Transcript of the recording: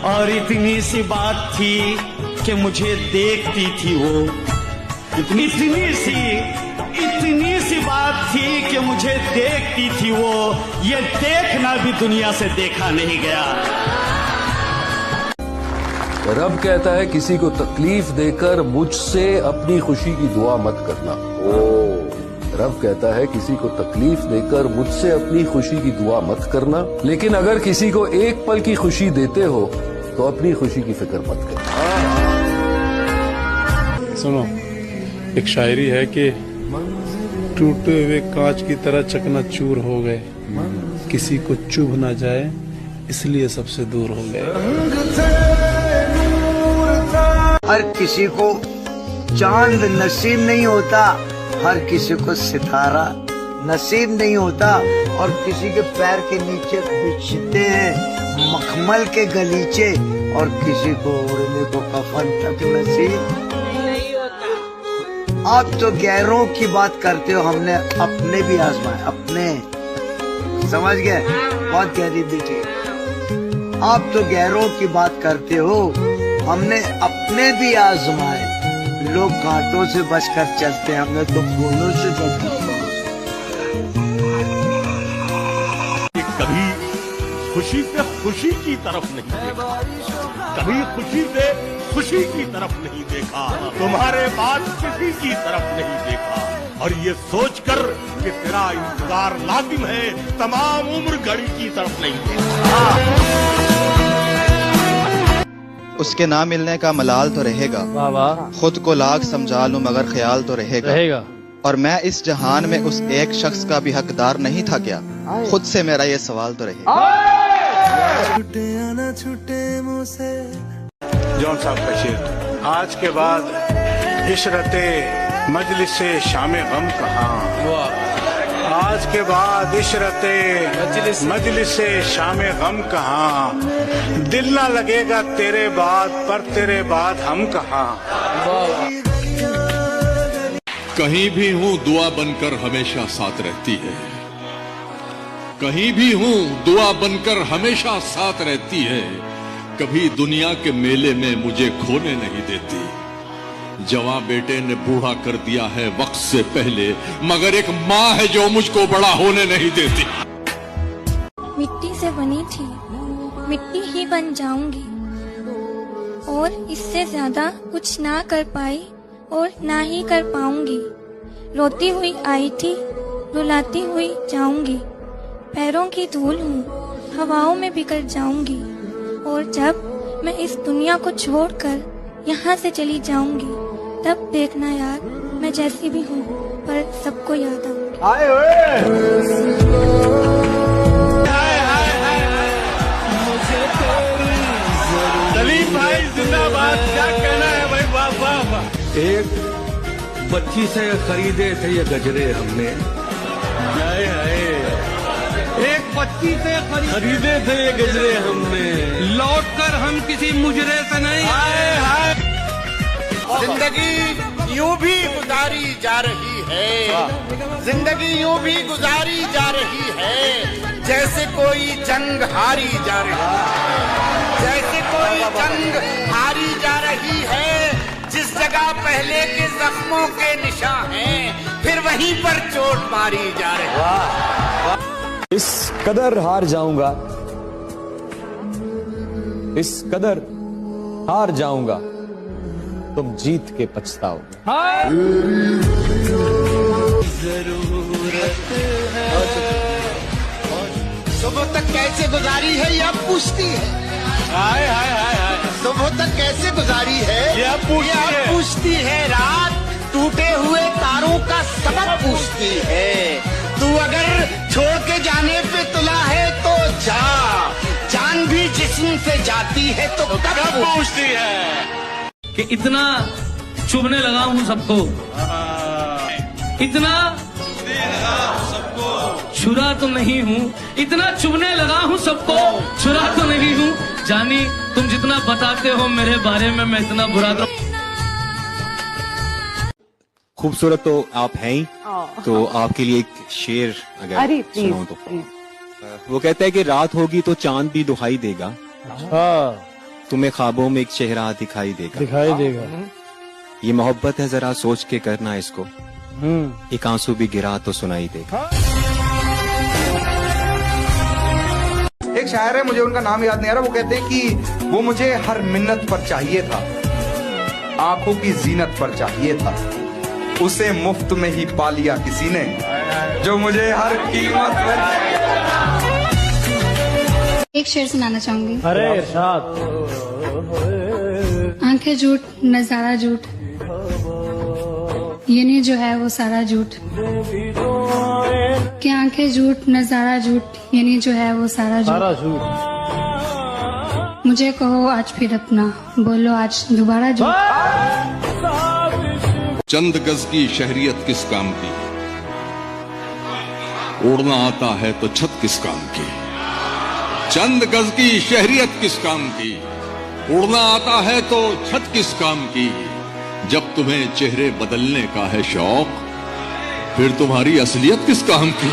और इतनी सी बात थी कि मुझे देखती थी वो, इतनी सी बात थी कि मुझे देखती थी वो, ये देखना भी दुनिया से देखा नहीं गया। रब कहता है किसी को तकलीफ देकर मुझसे अपनी खुशी की दुआ मत करना। रब कहता है किसी को तकलीफ देकर मुझसे अपनी खुशी की दुआ मत करना, लेकिन अगर किसी को एक पल की खुशी देते हो तो अपनी खुशी की फिक्र मत करना। सुनो, एक शायरी है कि टूटे हुए कांच की तरह चकनाचूर हो गए, किसी को चुभ ना जाए इसलिए सबसे दूर हो गए। हर किसी को चांद नसीब नहीं होता, हर किसी को सितारा नसीब नहीं होता, और किसी के पैर के नीचे बिछते हैं मखमल के गलीचे, और किसी को उड़ने को कफन तक नसीब नहीं होता। आप तो गैरों की बात करते हो, हमने अपने भी आजमाए, अपने, समझ गए? बहुत गहरी बेटी, आप तो गैरों की बात करते हो, हमने अपने भी आजमाए। लोग कांटों से बचकर चलते हैं, हमने तो फूलों से बचकर। कभी खुशी से खुशी की तरफ नहीं देखा, कभी खुशी से खुशी की तरफ नहीं देखा, तुम्हारे बाद किसी की तरफ नहीं देखा, और ये सोचकर कि तेरा इंतजार लाजिम है, तमाम उम्र घड़ी की तरफ नहीं देखा। उसके ना मिलने का मलाल तो रहेगा, खुद को लाख समझा लूं मगर ख्याल तो रहेगा। और मैं इस जहान में उस एक शख्स का भी हकदार नहीं था क्या, खुद से मेरा ये सवाल तो रहेगा। जॉन साहब का शेर, आज के बाद इशरते मजलिस से शामे गम कहाँ, आज के बाद इशरते मजलिस से शामे गम कहाँ, दिल ना लगेगा तेरे बाद पर तेरे बाद हम कहाँ। कहीं भी हूँ दुआ बनकर हमेशा साथ रहती है, कहीं भी हूँ दुआ बनकर हमेशा साथ रहती है, कभी दुनिया के मेले में मुझे खोने नहीं देती। जवां बेटे ने बूढ़ा कर दिया है वक्त से पहले, मगर एक माँ है जो मुझको बड़ा होने नहीं देती। मिट्टी से बनी थी, मिट्टी ही बन जाऊंगी, और इससे ज्यादा कुछ ना कर पाई और ना ही कर पाऊंगी। रोती हुई आई थी, रुलाती हुई जाऊंगी, पैरों की धूल हूँ, हवाओं में बिखर जाऊंगी, और जब मैं इस दुनिया को छोड़कर यहाँ से चली जाऊंगी, तब देखना यार, मैं जैसी भी हूँ पर सबको याद आऊंगी। सलीम भाई जिंदाबाद, क्या कहना है भाई? वाह वाह वाह। एक बच्ची से खरीदे थे ये गजरे हमने, एक बच्ची से खरीदे थे ये गजरे हमने, लौट कर हम किसी मुजरे से नहीं आए। जिंदगी यूं भी गुजारी जा रही है, जिंदगी यूं भी गुजारी जा रही है, जैसे कोई जंग हारी जा रही है, जैसे कोई जंग हारी जा रही है। जिस जगह पहले के जख्मों के निशान हैं, फिर वहीं पर चोट मारी जा रही है। इस कदर हार जाऊंगा, इस कदर हार जाऊंगा, तुम जीत के पछताओगे। सुबह तक कैसे गुजारी है यह पूछती है, हाय हाय हाय हाय, सुबह तक कैसे गुजारी है यह पूछती है, रात टूटे हुए तारों का सबक पूछती है। तू अगर छोड़ के जाने पे तुला है तो जा, जान भी जिस्म से जाती है तो कब पूछती है। कि इतना चुभने लगा हूँ सबको, इतना छुरा तो नहीं हूँ, इतना चुभने लगा हूँ सबको, छुरा तो नहीं हूँ। जानी तुम जितना बताते हो मेरे बारे में, मैं इतना बुरा तो। खूबसूरत तो आप हैं ही, तो आपके लिए एक शेर अगर सुनाऊं तो। वो कहता है कि रात होगी तो चांद भी दुहाई देगा, तुम्हें ख्वाबों में एक चेहरा दिखाई देगा। दिखाई देगा। ये मोहब्बत है, जरा सोच के करना इसको। एक आंसू भी गिरा तो सुनाई देगा। एक शायर है, मुझे उनका नाम याद नहीं आ रहा, वो कहते हैं कि वो मुझे हर मिन्नत पर चाहिए था, आंखों की जीनत पर चाहिए था, उसे मुफ्त में ही पा लिया किसी ने, जो मुझे हर कीमत पर। एक शेर सुनाना चाहूंगी। अरे इरशाद। आंखें झूठ नजारा झूठ, ये नहीं जो है वो सारा झूठ, कि आंखें झूठ नजारा झूठ, ये नहीं जो है वो सारा झूठ। मुझे कहो आज फिर अपना, बोलो आज दोबारा झूठ। चंद गज की शहरियत किस काम की, उड़ना आता है तो छत किस काम की। चंद गज की शहरियत किस काम की, उड़ना आता है तो छत किस काम की। जब तुम्हें चेहरे बदलने का है शौक, फिर तुम्हारी असलियत किस काम की।